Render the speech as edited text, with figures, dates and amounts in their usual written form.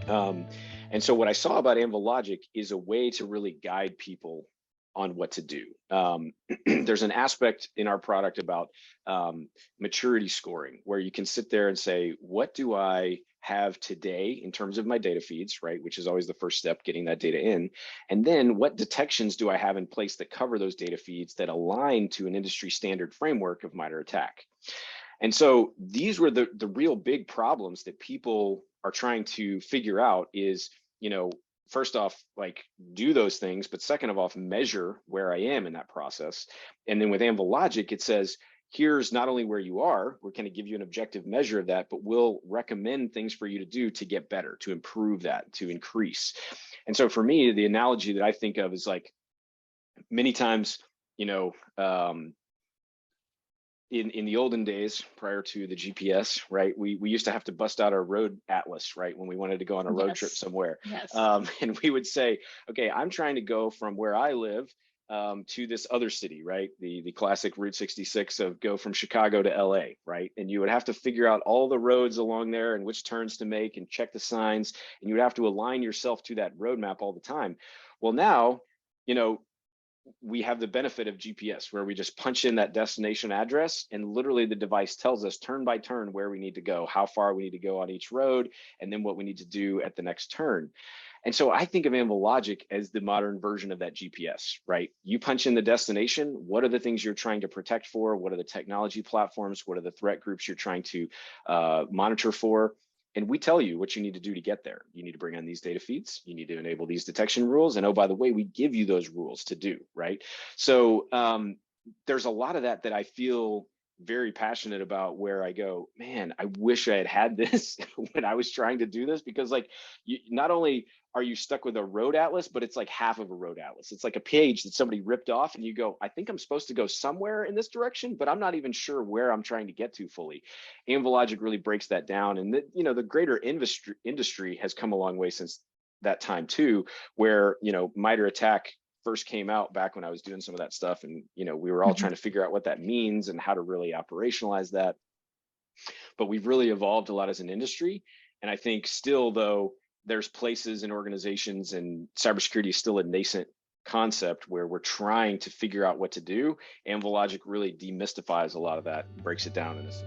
Um, and so what I saw about Anvilogic is a way to really guide people on what to do. There's an aspect in our product about maturity scoring, where you can sit there and say, what do I have today in terms of my data feeds, right? Which is always the first step, getting that data in. And then what detections do I have in place that cover those data feeds that align to an industry standard framework of MITRE ATT&CK? And so these were the real big problems that people are trying to figure out is, first off, like, do those things, but second of all, measure where I am in that process. And then with Anvilogic, it says, here's not only where you are, we're going to give you an objective measure of that, but we'll recommend things for you to do to get better, to improve that, to increase. And so for me, the analogy that I think of is like many times, you know, in the olden days prior to the GPS, right, we used to have to bust out our road atlas, right, when we wanted to go on a road trip Yes. somewhere. Yes. And we would say, okay, I'm trying to go from where I live to this other city, right? The classic Route 66 of go from Chicago to LA, right? And you would have to figure out all the roads along there and which turns to make and check the signs, and you would have to align yourself to that roadmap all the time. Well, now, you know, we have the benefit of GPS, where we just punch in that destination address and literally the device tells us turn by turn where we need to go, how far we need to go on each road, and then what we need to do at the next turn. And so I think of Anvilogic as the modern version of that GPS, right? You punch in the destination. What are the things you're trying to protect for? What are the technology platforms? What are the threat groups you're trying to monitor for? And we tell you what you need to do to get there. You need to bring on these data feeds. You need to enable these detection rules. And oh, by the way, we give you those rules to do, right? So there's a lot of that I feel very passionate about, where I go, man, I wish I had this when I was trying to do this, because like, not only are you stuck with a road atlas, but it's like half of a road atlas. It's like a page that somebody ripped off and you go, I think I'm supposed to go somewhere in this direction, but I'm not even sure where I'm trying to get to fully. Anvilogic really breaks that down. And the greater industry has come a long way since that time too, where, MITRE ATT&CK first came out back when I was doing some of that stuff. And, we were all trying to figure out what that means and how to really operationalize that. But we've really evolved a lot as an industry. And I think still, though, there's places and organizations, and cybersecurity is still a nascent concept where we're trying to figure out what to do. Anvilogic really demystifies a lot of that, breaks it down in this.